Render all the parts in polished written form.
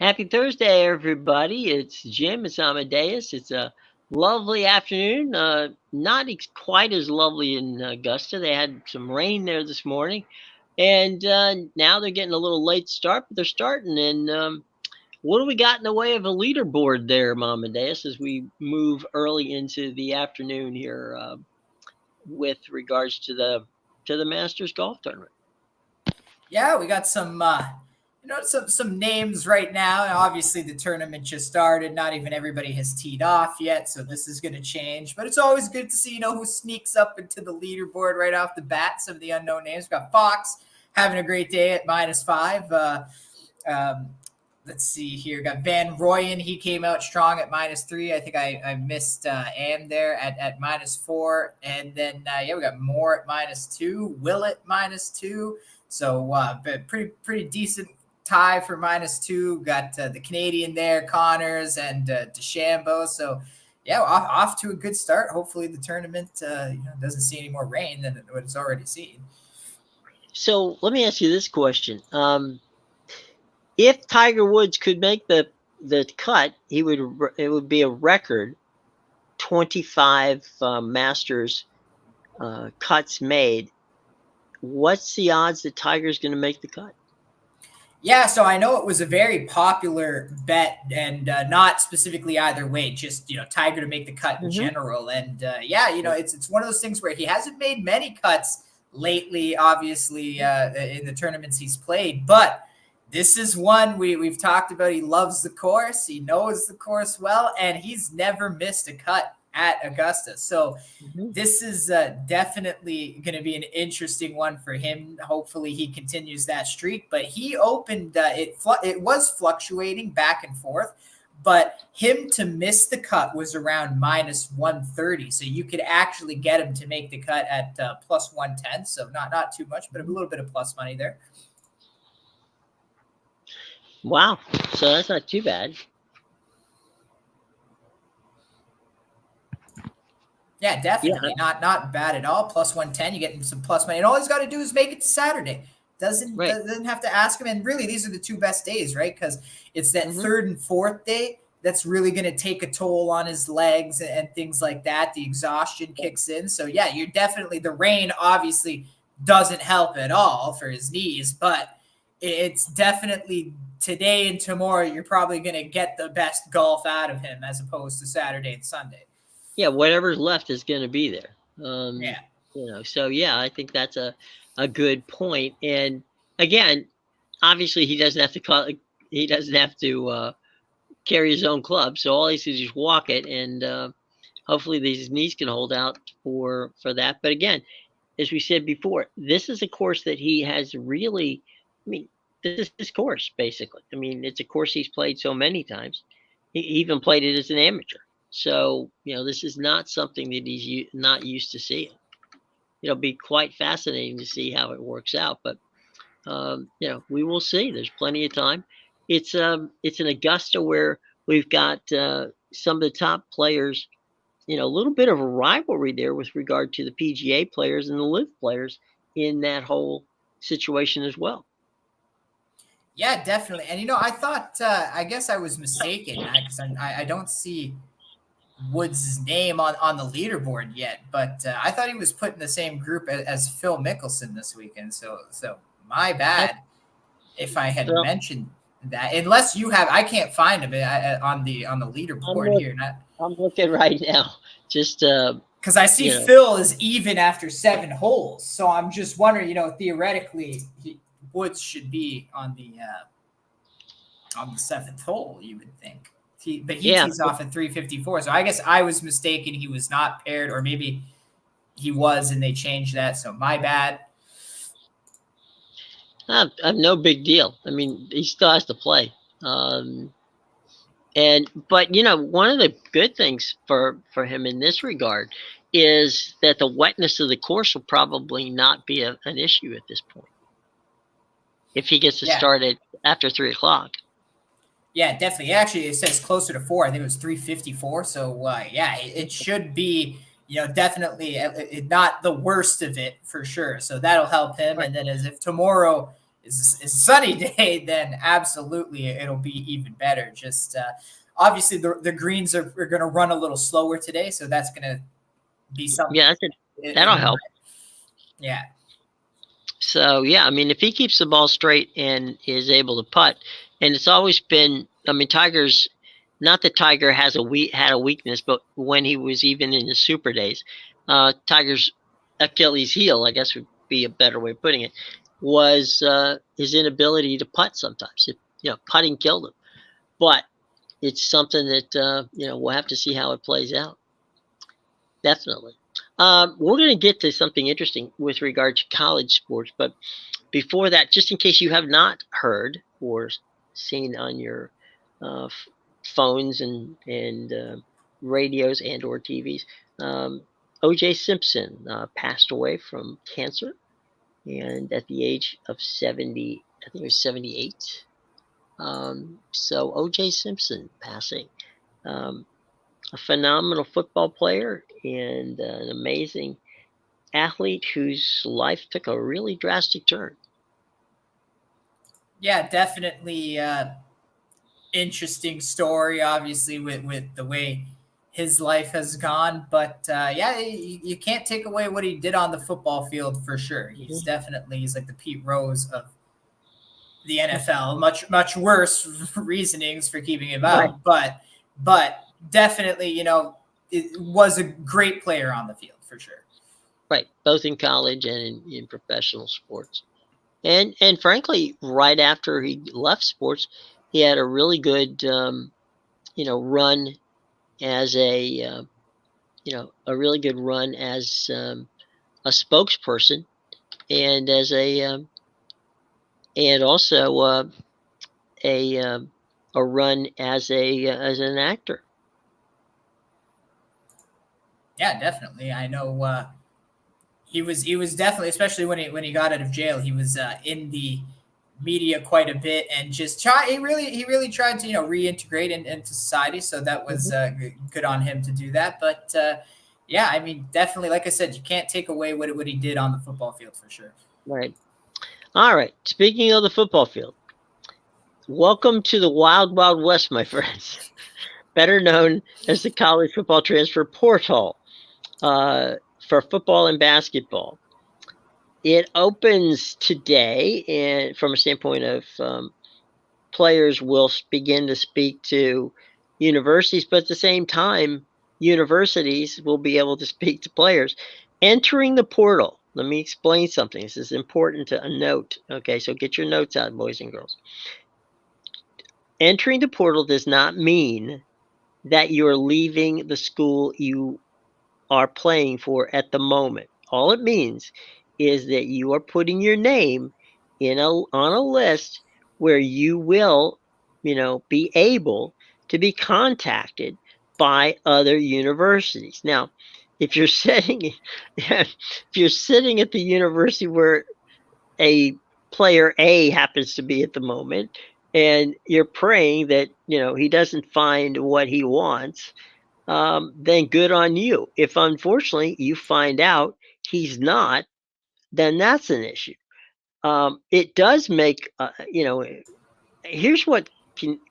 Happy Thursday, everybody. It's Jim. It's Amadeus. It's a lovely afternoon. Not quite as lovely in Augusta. They had some rain there this morning, and now they're getting a little late start, but they're starting. And what do we got in the way of a leaderboard there, Amadeus, as we move early into the afternoon here with regards to the Masters golf tournament? Yeah, we got some names right now. And obviously, the tournament just started. Not even everybody has teed off yet, so this is going to change. But it's always good to see who sneaks up into the leaderboard right off the bat. Some of the unknown names. We've got Fox having a great day at -5. Let's see here. Got Van Royen. He came out strong at -3. I think I missed Am there at -4. And then, we got Moore at -2. Willett -2. So pretty decent tie for -2. Got the Canadian there, Connors and DeChambeau. So, off to a good start. Hopefully the tournament doesn't see any more rain than what it's already seen. So let me ask you this question. If Tiger Woods could make the cut, it would be a record 25 Masters cuts made. What's the odds that Tiger's going to make the cut? Yeah, so I know it was a very popular bet, and not specifically either way, just Tiger to make the cut in general. And it's one of those things where he hasn't made many cuts lately, obviously, in the tournaments he's played, but this is one we've talked about. He loves the course. He knows the course well, and he's never missed a cut at Augusta. So this is definitely going to be an interesting one for him. Hopefully he continues that streak. But he opened, it was fluctuating back and forth, but him to miss the cut was around -130. So you could actually get him to make the cut at +110. So not too much, but a little bit of plus money there. Wow. So that's not too bad. Yeah, definitely. Yeah. Not bad at all. +110, you get some plus money. And all he's got to do is make it to Saturday. Doesn't have to ask him. And really, these are the two best days, right? Because it's that third and fourth day that's really going to take a toll on his legs and things like that. The exhaustion kicks in. So, yeah, you're definitely – the rain obviously doesn't help at all for his knees, but it's definitely today and tomorrow you're probably going to get the best golf out of him as opposed to Saturday and Sunday. Yeah, whatever's left is going to be there. So I think that's a good point. And again, obviously he doesn't have to carry his own club, so all he has to do is just walk it, and hopefully these knees can hold out for that. But again, as we said before, this is a course that he has really. I mean, this is his course basically. I mean, it's a course he's played so many times. He even played it as an amateur. So, this is not something that he's not used to seeing. It'll be quite fascinating to see how it works out. But, we will see. There's plenty of time. It's an Augusta where we've got some of the top players, a little bit of a rivalry there with regard to the PGA players and the LIV players in that whole situation as well. Yeah, definitely. And, I thought, I guess I was mistaken because I don't see Woods' name on the leaderboard yet, but I thought he was put in the same group as Phil Mickelson this weekend. So my bad if I had mentioned that. Unless you have, I can't find him on the leaderboard here. I'm looking right now, just because I see Phil is even after 7 holes. So I'm just wondering, theoretically, Woods should be on the 7th hole. You would think. But he tees off at 354. So I guess I was mistaken. He was not paired, or maybe he was and they changed that. So my bad. No big deal. I mean, he still has to play. But one of the good things for him in this regard is that the wetness of the course will probably not be an issue at this point. If he gets to start it after 3 o'clock. Yeah, definitely. Actually, it says closer to 4. I think it was 354. So, it should be, definitely not the worst of it for sure. So that'll help him. Right. And then as if tomorrow is a sunny day, then absolutely it'll be even better. Just obviously the greens are going to run a little slower today, so that's going to be something. Yeah, that'll help. Yeah. So yeah, I mean, if he keeps the ball straight and is able to putt, and it's always been, I mean, Tiger's, not that Tiger had a weakness, but when he was even in the super days, Tiger's Achilles heel, I guess would be a better way of putting it, was his inability to putt sometimes. Putting killed him. But it's something that we'll have to see how it plays out. Definitely. We're going to get to something interesting with regard to college sports, but before that, just in case you have not heard or seen on your phones and radios and or TVs, O.J. Simpson passed away from cancer, and at the age of 70, I think it was 78. So O.J. Simpson passing. A phenomenal football player and an amazing athlete whose life took a really drastic turn. Yeah, definitely interesting story, obviously, with the way his life has gone. But yeah, you can't take away what he did on the football field for sure. He's like the Pete Rose of the NFL. Much worse reasonings for keeping him out, right. but definitely, it was a great player on the field for sure. Right, both in college and in professional sports. And frankly, right after he left sports, he had a really good, run as a really good run as a spokesperson, and as and also a run as an actor. Yeah, definitely. I know he was definitely, especially when he got out of jail, he was in the media quite a bit, and just he really tried to reintegrate into society. So that was good on him to do that. But yeah, I mean, definitely, like I said, you can't take away what he did on the football field for sure. Right. All right. Speaking of the football field, welcome to the Wild Wild West, my friends. Better known as the college football transfer portal for football and basketball. It opens today, and from a standpoint of players will begin to speak to universities, but at the same time, universities will be able to speak to players. Entering the portal, let me explain something. This is important to note. Okay, so get your notes out, boys and girls. Entering the portal does not mean that you're leaving the school you are playing for at the moment. All it means is that you are putting your name on a list where you will, be able to be contacted by other universities. Now, if you're sitting at the university where a player A happens to be at the moment, and you're praying that he doesn't find what he wants, then good on you. If unfortunately you find out he's not, then that's an issue. It does make here's what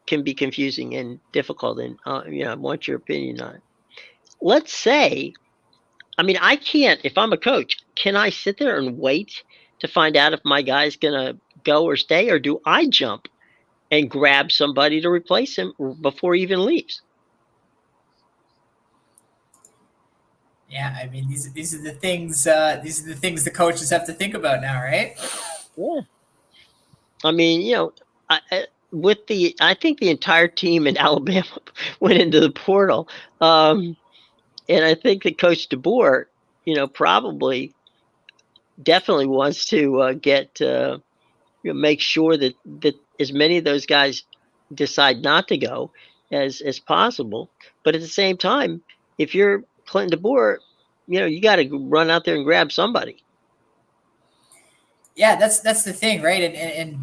can be confusing and difficult, and I want your opinion on it. Let's say, I mean, I can't, if I'm a coach, can I sit there and wait to find out if my guy's gonna go or stay, or do I jump and grab somebody to replace him before he even leaves? Yeah, I mean, these are the things the coaches have to think about now, right? Yeah. I mean, I think the entire team in Alabama went into the portal, and I think that Coach DeBoer, probably definitely wants to make sure that as many of those guys decide not to go as possible. But at the same time, if you're Clinton DeBoer, you got to run out there and grab somebody. Yeah, that's the thing, right? And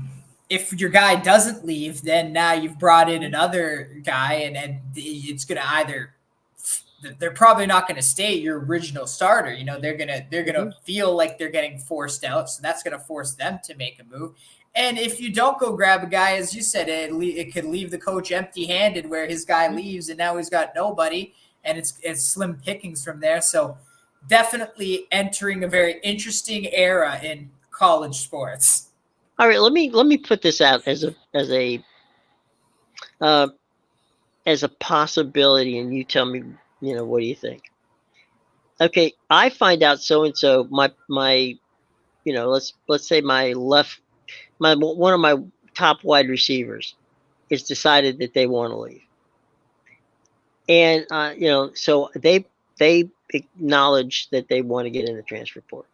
if your guy doesn't leave, then now you've brought in another guy, and it's going to either they're probably not going to stay your original starter. They're gonna feel like they're getting forced out, so that's going to force them to make a move. And if you don't go grab a guy, as you said, it could leave the coach empty-handed, where his guy leaves and now he's got nobody, and it's slim pickings from there. So definitely entering a very interesting era in college sports. All right, let me put this out uh, as a possibility, and you tell me, what do you think? Okay, I find out so and so my let's say my one of my top wide receivers has decided that they want to leave, and so they acknowledge that they want to get in the transfer portal.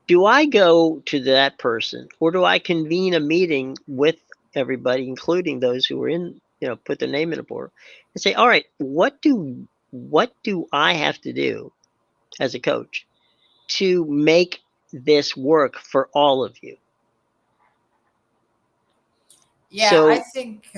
Do I go to that person, or do I convene a meeting with everybody, including those who were in, put their name in the portal, and say, all right, what do I have to do as a coach to make this work for all of you? Yeah, So, I think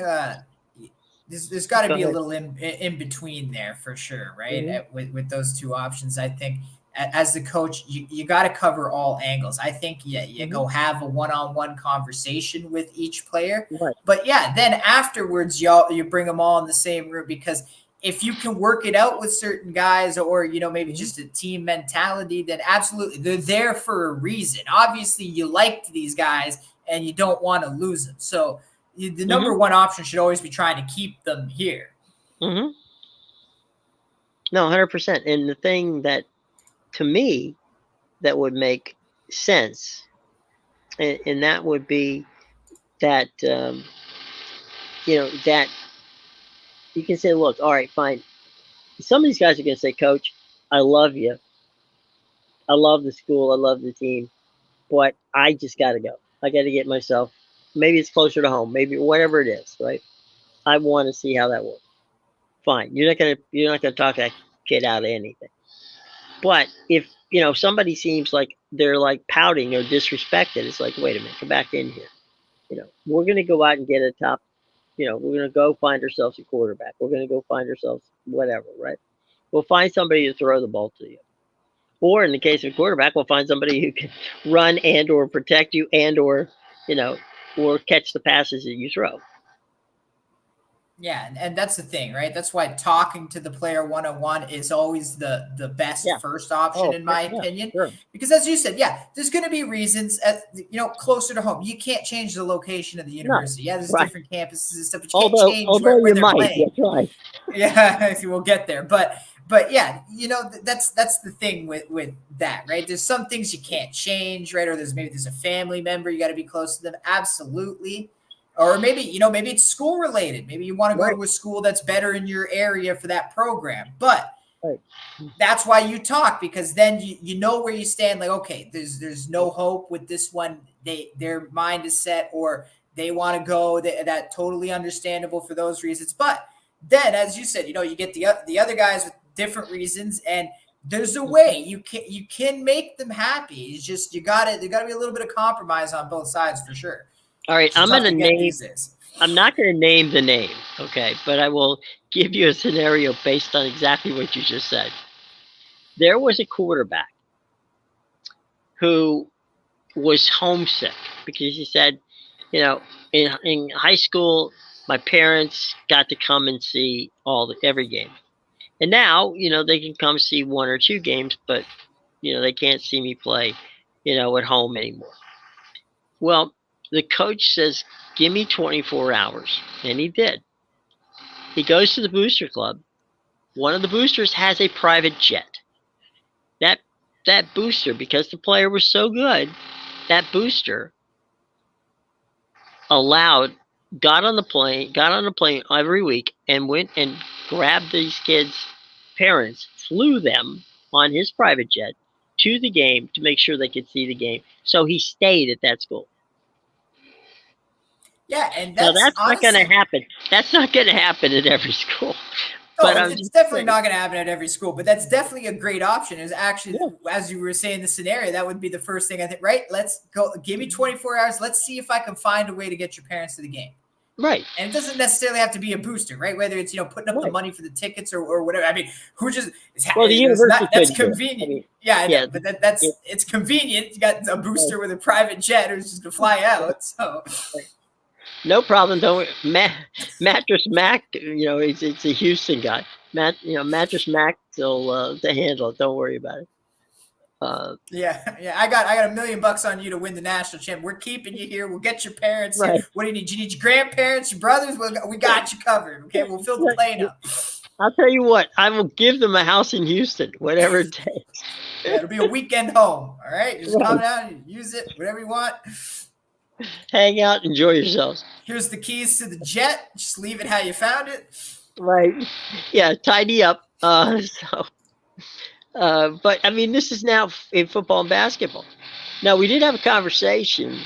there's got to be a little in between there for sure, right? Mm-hmm. With those two options, I think as the coach, you got to cover all angles. I think you go have a one-on-one conversation with each player, right. But yeah, then afterwards you bring them all in the same room, because if you can work it out with certain guys, or maybe just a team mentality, then absolutely they're there for a reason. Obviously, you liked these guys and you don't want to lose them, so the number one option should always be trying to keep them here. No, 100%. And the thing that, to me, that would make sense, and that would be that, that you can say, look, all right, fine. Some of these guys are going to say, Coach, I love you. I love the school. I love the team. But I just got to go. I got to get myself, maybe it's closer to home, maybe whatever it is, right? I want to see how that works. Fine. You're not gonna talk that kid out of anything. But if somebody seems like they're like pouting or disrespected, it's like, wait a minute, come back in here. We're gonna go out and get a top. We're gonna go find ourselves a quarterback. We're gonna go find ourselves whatever, right? We'll find somebody to throw the ball to you. Or in the case of a quarterback, we'll find somebody who can run and or protect you and or or catch the passes that you throw. Yeah, and that's the thing, right? That's why talking to the player one-on-one is always the best first option, in my opinion. Sure. Because as you said, there's going to be reasons, closer to home. You can't change the location of the university. No, there's different campuses and stuff, but you can't change where they're playing. That's right. Yeah, we'll get there. But yeah, that's the thing with that, right? There's some things you can't change, right? Or there's a family member, you got to be close to them. Absolutely. Or maybe, maybe it's school related. Maybe you want to go to a school that's better in your area for that program. But that's why you talk, because then you know where you stand. Like, okay, there's no hope with this one. Their mind is set, or they want to go. That totally understandable for those reasons. But then, as you said, you get the other guys with different reasons, and there's a way you can make them happy. It's just there gotta be a little bit of compromise on both sides for sure. All right, I'm going to name. I'm not going to name the name, okay, but I will give you a scenario based on exactly what you just said. There was a quarterback who was homesick because he said, in high school, my parents got to come and see every game, and now they can come see one or two games, but they can't see me play, at home anymore. Well, the coach says, give me 24 hours. And he did. He goes to the booster club. One of the boosters has a private jet. That booster, because the player was so good, that booster got on the plane every week and went and grabbed these kids' parents, flew them on his private jet to the game to make sure they could see the game. So he stayed at that school. Yeah, and that's not going to happen. That's not going to happen at every school. But it's definitely not going to happen at every school. But that's definitely a great option. Is actually, as you were saying, the scenario, that would be the first thing I think. Right? Let's go. Give me 24 hours. Let's see if I can find a way to get your parents to the game. Right. And it doesn't necessarily have to be a booster, right? Whether it's, putting up the money for the tickets or whatever. I mean, who just well, the university that's convenient. I mean, yeah, I know, but it's convenient. You got a booster with a private jet who's just gonna fly out. So no problem. Don't Mattress Mac, it's a Houston guy. Mattress Mac will to handle it. Don't worry about it. Yeah. I got $1 million on you to win the national champ. We're keeping you here. We'll get your parents right. here. What do you need? You need your grandparents, your brothers. We got you covered. Okay, we'll fill the plane up. I'll tell you what. I will give them a house in Houston, whatever it takes. Yeah, it'll be a weekend home. All right, just come down, use it, whatever you want. Hang out, enjoy yourselves. Here's the keys to the jet. Just leave it how you found it. Right. Yeah, tidy up. But I mean, this is now in football and basketball. Now, we did have a conversation,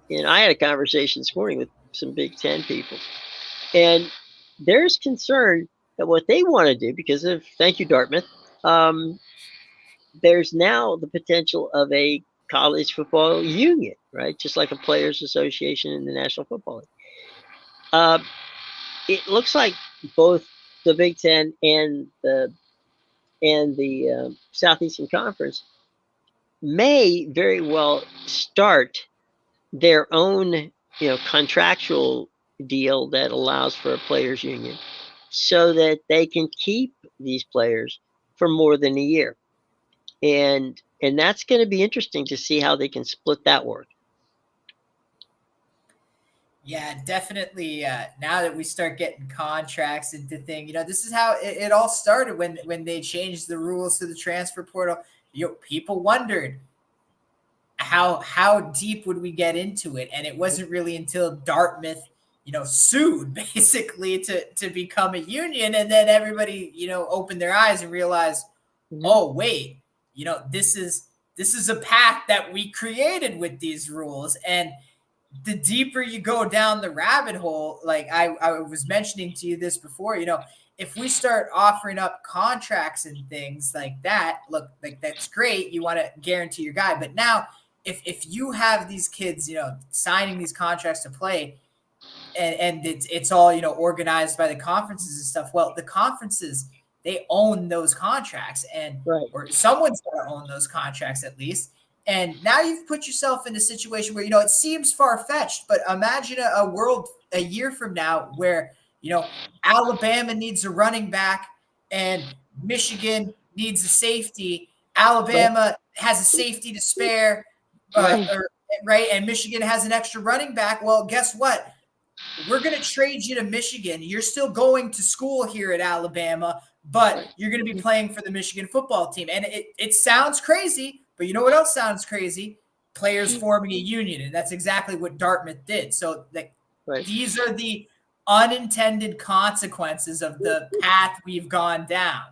and I had a conversation this morning with some Big Ten people, and there's concern that what they want to do, because of, thank you, Dartmouth, there's now the potential of a college football union, right? Just like a players association in the National Football League. It looks like both the Big Ten and the Southeastern Conference may very well start their own, contractual deal that allows for a players union, so that they can keep these players for more than a year, and that's going to be interesting to see how they can split that work. Yeah, definitely. Now that we start getting contracts into things, this is how it all started when they changed the rules to the transfer portal. People wondered how deep would we get into it, and it wasn't really until Dartmouth, sued basically to become a union, and then everybody, opened their eyes and realized, oh wait, this is a path that we created with these rules. And the deeper you go down the rabbit hole, like I was mentioning to you this before, if we start offering up contracts and things like that, look, like that's great. You want to guarantee your guy. But now if you have these kids, signing these contracts to play, and it's all, organized by the conferences and stuff. Well, the conferences, they own those contracts, and or someone's got to own those contracts at least. And now you've put yourself in a situation where, it seems far-fetched, but imagine a world a year from now where, Alabama needs a running back and Michigan needs a safety. Alabama has a safety to spare, and Michigan has an extra running back. Well, guess what? We're going to trade you to Michigan. You're still going to school here at Alabama, but you're going to be playing for the Michigan football team. And it sounds crazy, but you know what else sounds crazy? Players forming a union, and that's exactly what Dartmouth did. So these are the unintended consequences of the path we've gone down.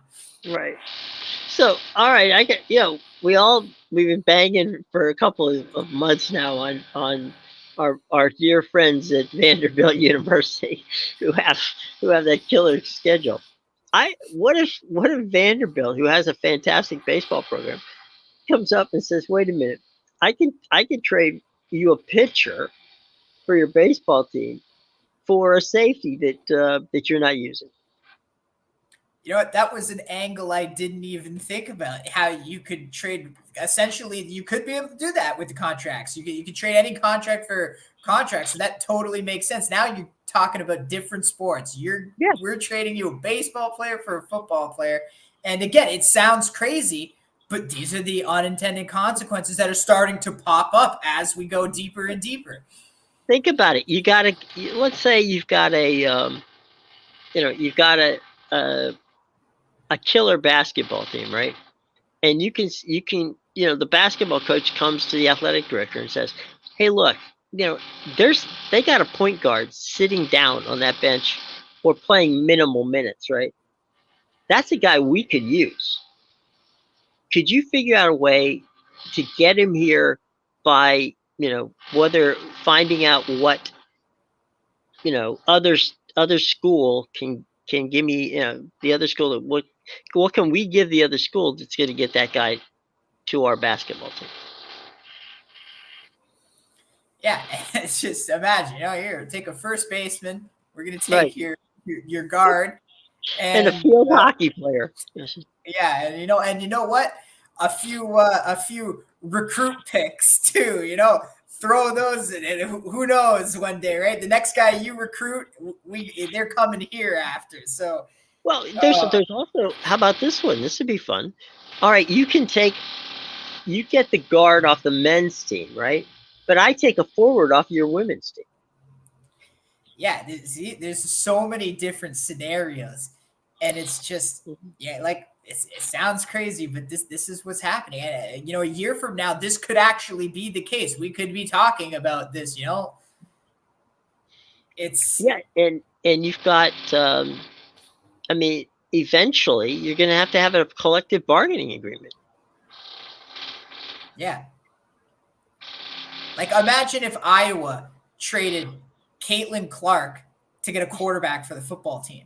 Right. So, all right, I get, we've been banging for a couple of months now on our dear friends at Vanderbilt University who have that killer schedule. What if Vanderbilt, who has a fantastic baseball program, comes up and says, "Wait a minute, I can trade you a pitcher for your baseball team for a safety that you're not using." You know what? That was an angle I didn't even think about. How you could trade. Essentially, you could be able to do that with the contracts. You could trade any contract for contracts, so that totally makes sense. Now you're talking about different sports. We're trading you a baseball player for a football player, and again, it sounds crazy, but these are the unintended consequences that are starting to pop up as we go deeper and deeper. Think about it. Let's say you've got a killer basketball team, right? And you can, the basketball coach comes to the athletic director and says, "Hey, look, they got a point guard sitting down on that bench or playing minimal minutes, right? That's a guy we could use. Could you figure out a way to get him here by, whether finding out what, other school can give me, the other school, what can we give the other school that's going to get that guy to our basketball team?" Yeah, it's just imagine, here, take a first baseman. We're gonna take Right. your guard, And a and field hockey player. yeah, and you know what? A few recruit picks too. Throw those in, and who knows one day, right? The next guy you recruit, they're coming here after. So, Well, there's also, how about this one? This would be fun. All right, you get the guard off the men's team, right? But I take a forward off your women's team. yeah, see, there's so many different scenarios, and it's just like it sounds crazy, but this is what's happening. And a year from now, this could actually be the case. We could be talking about this. It's and you've got. I mean, eventually, you're going to have a collective bargaining agreement. Yeah. Like, imagine if Iowa traded Caitlin Clark to get a quarterback for the football team.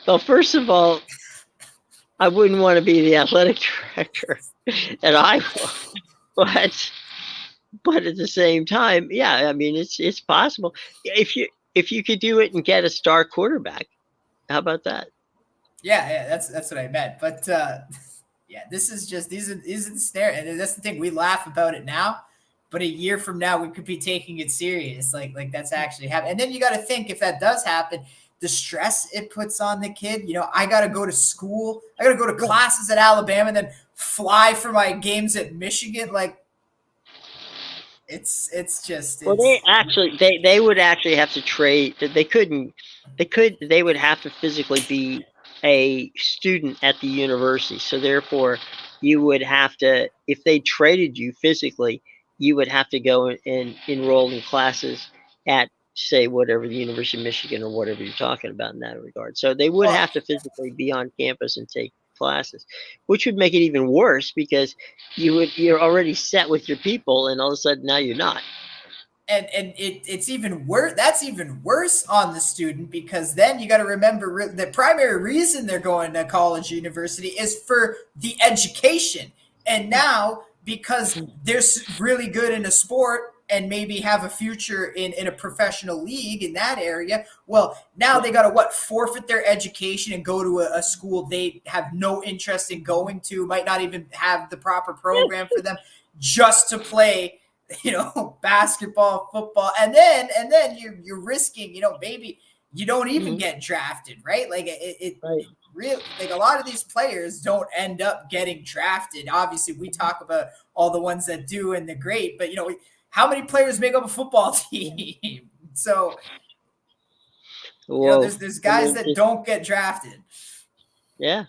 Well, first of all, I wouldn't want to be the athletic director at Iowa, but at the same time, yeah, I mean, it's possible if you could do it and get a star quarterback. How about that? Yeah, that's what I meant. But yeah, this is just these are the snare, and that's the thing. We laugh about it now, but a year from now, we could be taking it serious. Like that's actually happening. And then you got to think, if that does happen, the stress it puts on the kid. I got to go to school. I got to go to classes at Alabama and then fly for my games at Michigan. Like, it's just. Well, they would actually have to trade. They would have to physically be a student at the university. So therefore, you would have to, if they traded you physically, you would have to go and enroll in classes at, say, whatever, the University of Michigan or whatever you're talking about in that regard. So they would have to physically be on campus and take classes, which would make it even worse because you're already set with your people, and all of a sudden now you're not. And it's even worse. That's even worse on the student, because then you got to remember the primary reason they're going to college, university is for the education. And now, because they're really good in a sport and maybe have a future in a professional league in that area, well, now they got to forfeit their education and go to a school they have no interest in going to, might not even have the proper program for them, just to play basketball, football, and then you're risking, maybe you don't even get drafted, right? Like right. Really, like, a lot of these players don't end up getting drafted. Obviously, we talk about all the ones that do and they're great, but how many players make up a football team? So there's guys that don't get drafted. Yeah.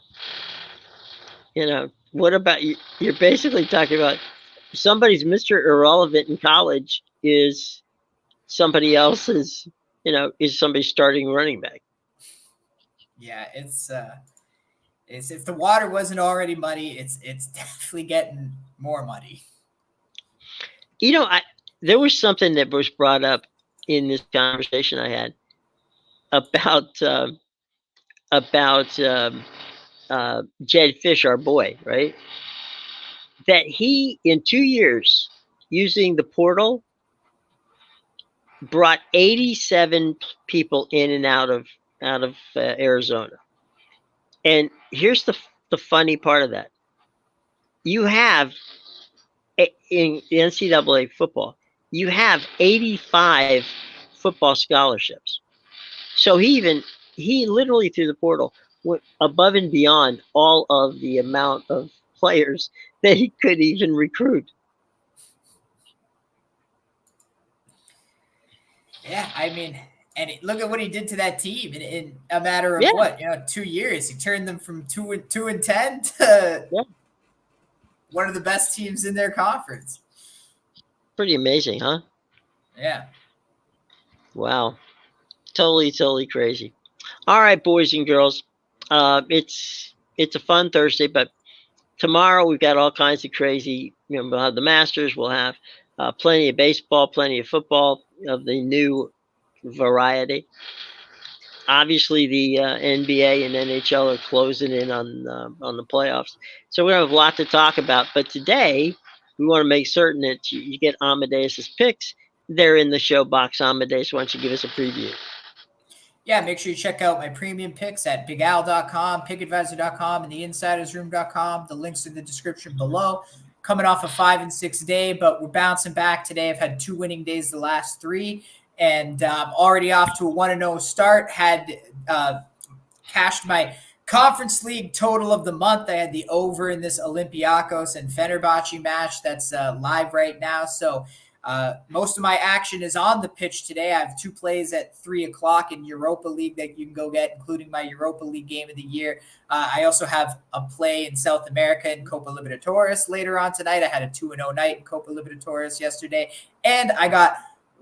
What about you? You're basically talking about somebody's Mr. Irrelevant in college is somebody else's, is somebody starting running back. Yeah, it's if the water wasn't already muddy, it's definitely getting more muddy. There was something that was brought up in this conversation I had about Jed Fish, our boy, right? That he, in 2 years, using the portal, brought 87 people in and out of Arizona. And here's the funny part of that. You have, in the NCAA football, you have 85 football scholarships. So he literally, through the portal, went above and beyond all of the amount of players that he could even recruit. Yeah, I mean, and look at what he did to that team in a matter of 2 years. He turned them from 2-10 to one of the best teams in their conference. Pretty amazing, huh? Yeah. Wow. Totally crazy. All right, boys and girls. It's a fun Thursday, but tomorrow we've got all kinds of crazy. We'll have the Masters. We'll have plenty of baseball, plenty of football of the new variety. Obviously, the NBA and NHL are closing in on the playoffs, so we have a lot to talk about. But today, we want to make certain that you get Amadeus's picks. They're in the show box. Amadeus, why don't you give us a preview? Yeah, make sure you check out my premium picks at bigal.com, pickadvisor.com, and theinsidersroom.com. The links in the description below. Coming off a 5 and 6 day, but we're bouncing back today. I've had 2 winning days the last 3, and already off to a 1-0 start. Had cashed my Conference League total of the month. I had the over in this Olympiacos and Fenerbahce match that's live right now. So most of my action is on the pitch today. I have 2 plays at 3 o'clock in Europa League that you can go get, including my Europa League game of the year. I also have a play in South America in Copa Libertadores later on tonight. I had a 2-0 night in Copa Libertadores yesterday. And I got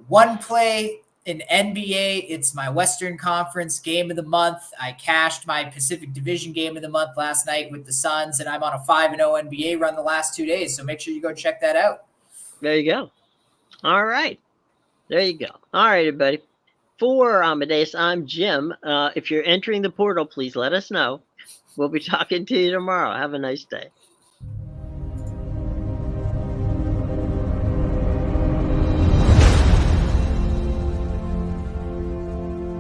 1 play in NBA. It's my Western Conference game of the month. I cashed my Pacific Division game of the month last night with the Suns, and I'm on a 5-0 NBA run the last 2 days. So make sure you go check that out. There you go. All right. There you go. All right, everybody. For Amadeus, I'm Jim. If you're entering the portal, please let us know. We'll be talking to you tomorrow. Have a nice day.